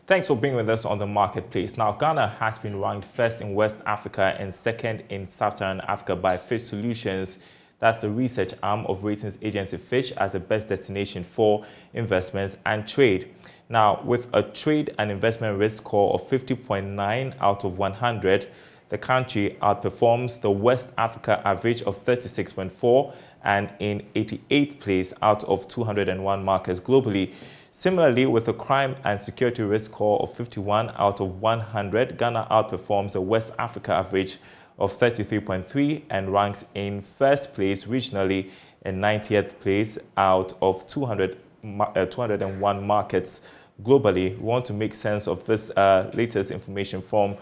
Thanks for being with us on the marketplace. Now, Ghana has been ranked first in West Africa and second in Sub-Saharan Africa by Fitch Solutions. That's the research arm of ratings agency Fitch as the best destination for investments and trade. Now, with a trade and investment risk score of 50.9 out of 100, the country outperforms the West Africa average of 36.4 and in 88th place out of 201 markets globally. Similarly, with a crime and security risk score of 51 out of 100, Ghana outperforms the West Africa average of 33.3 and ranks in first place regionally and 90th place out of 201 markets globally. We want to make sense of this latest information from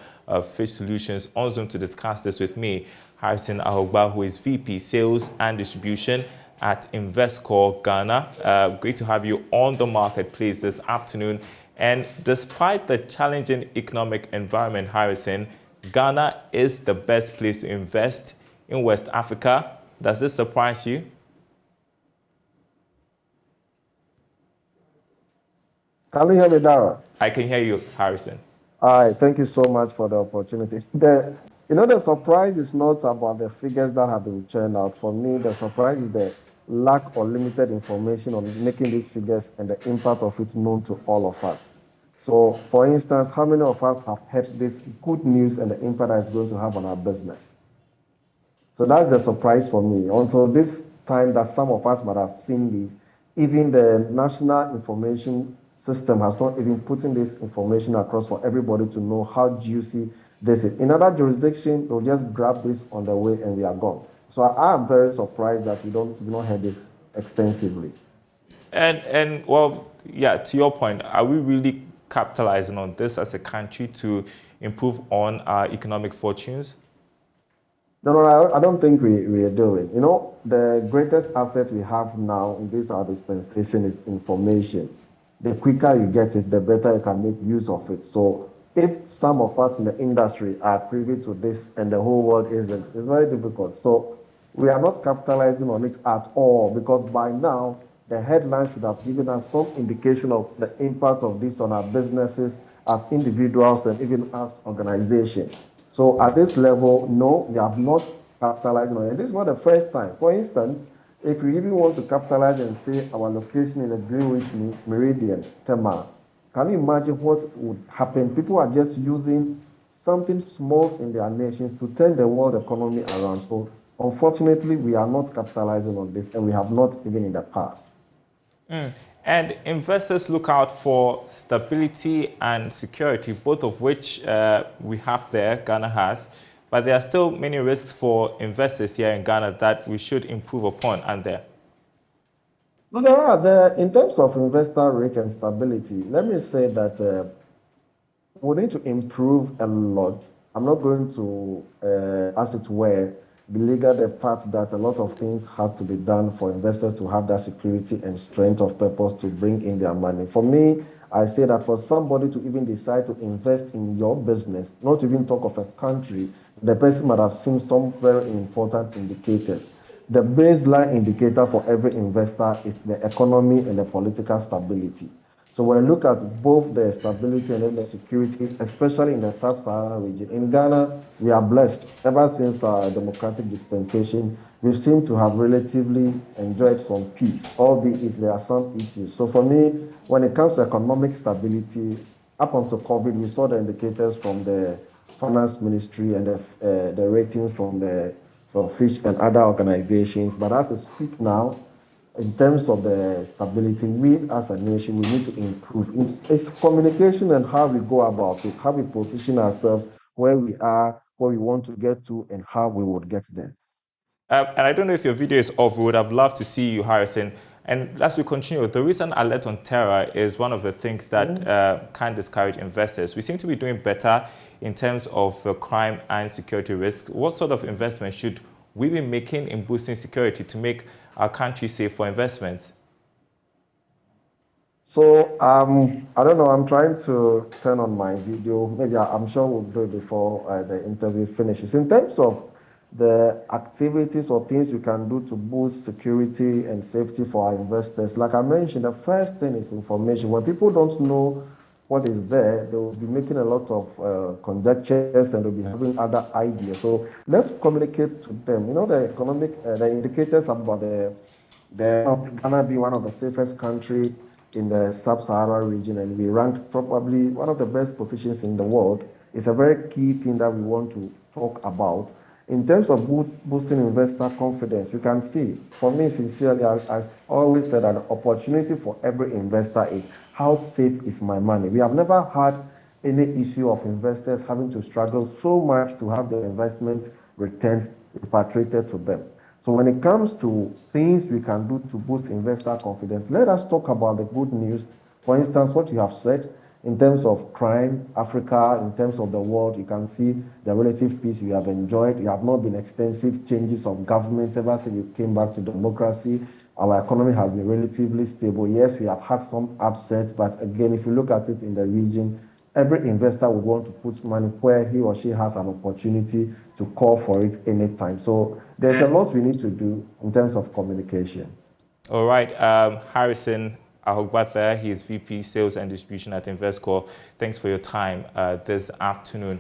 Fitch Solutions. On Zoom to discuss this with me, Harrison Ahogba, who is VP Sales and Distribution at Investcorp Ghana. Great to have you on the marketplace this afternoon. And despite the challenging economic environment, Harrison, Ghana is the best place to invest in West Africa. Does this surprise you? Can you hear me, Dara? I can hear you, Harrison. All right, thank you so much for the opportunity. The surprise is not about the figures that have been churned out. For me, the surprise is the lack or limited information on making these figures and the impact of it known to all of us. So, for instance, how many of us have heard this good news and the impact that it's going to have on our business? So that's the surprise for me. Until this time that some of us might have seen this, even the National Information System has not even put in this information across for everybody to know how juicy this is. In other jurisdictions, they'll just grab this on the way and we are gone. So I am very surprised that we don't hear this extensively. And well, yeah, to your point, are we really capitalizing on this as a country to improve on our economic fortunes? No, I don't think we are doing. The greatest asset we have now in this our dispensation is information. The quicker you get it, the better you can make use of it. So if some of us in the industry are privy to this and the whole world isn't, it's very difficult. So we are not capitalizing on it at all, because by now the headline should have given us some indication of the impact of this on our businesses as individuals and even as organizations. So at this level, no, we have not capitalized on it. And this is not the first time. For instance, if we even want to capitalize and say our location in the Greenwich Meridian, Tema, can you imagine what would happen? People are just using something small in their nations to turn the world economy around. So unfortunately, we are not capitalizing on this, and we have not even in the past. And investors look out for stability and security, both of which we have there, Ghana has. But there are still many risks for investors here in Ghana that we should improve upon, aren't there? No, there are. In terms of investor risk and stability, let me say that we need to improve a lot. I'm not going to, as it were, belabor the fact that a lot of things has to be done for investors to have that security and strength of purpose to bring in their money. For me, I say that for somebody to even decide to invest in your business, not even talk of a country, the person might have seen some very important indicators. The baseline indicator for every investor is the economy and the political stability. So when we look at both the stability and then the security, especially in the sub-Saharan region, in Ghana, we are blessed. Ever since our democratic dispensation, we've seemed to have relatively enjoyed some peace, albeit there are some issues. So for me, when it comes to economic stability, up until COVID, we saw the indicators from the Finance Ministry and the ratings from Fitch and other organizations. But as we speak now, in terms of the stability, we as a nation, we need to improve. It's communication and how we go about it, how we position ourselves, where we are, where we want to get to, and how we would get there. And I don't know if your video is off. We would have loved to see you, Harrison. And as we continue, the recent alert on terror is one of the things that can discourage investors. We seem to be doing better in terms of crime and security risk. What sort of investment should we be making in boosting security to make our country safe for investments? So, I don't know, I'm trying to turn on my video. Maybe I'm sure we'll do it before the interview finishes. In terms of the activities or things we can do to boost security and safety for our investors, like I mentioned, the first thing is information. When people don't know what is there, they will be making a lot of conjectures and they'll be having other ideas. So let's communicate to them. You know, the economic, the indicators about Ghana being one of the safest country in the sub-Saharan region, and we ranked probably one of the best positions in the world. It's a very key thing that we want to talk about. In terms of boosting investor confidence, you can see, for me, sincerely, I always said an opportunity for every investor is how safe is my money. We have never had any issue of investors having to struggle so much to have their investment returns repatriated to them. So when it comes to things we can do to boost investor confidence, let us talk about the good news. For instance, what you have said in terms of crime, Africa, in terms of the world, you can see the relative peace we have enjoyed. There have not been extensive changes of government ever since we came back to democracy. Our economy has been relatively stable. Yes, we have had some upsets, but again, if you look at it in the region, every investor would want to put money where he or she has an opportunity to call for it anytime. So there's a lot we need to do in terms of communication. All right, Harrison Ahogbatha, he is VP Sales and Distribution at Investcorp. Thanks for your time this afternoon.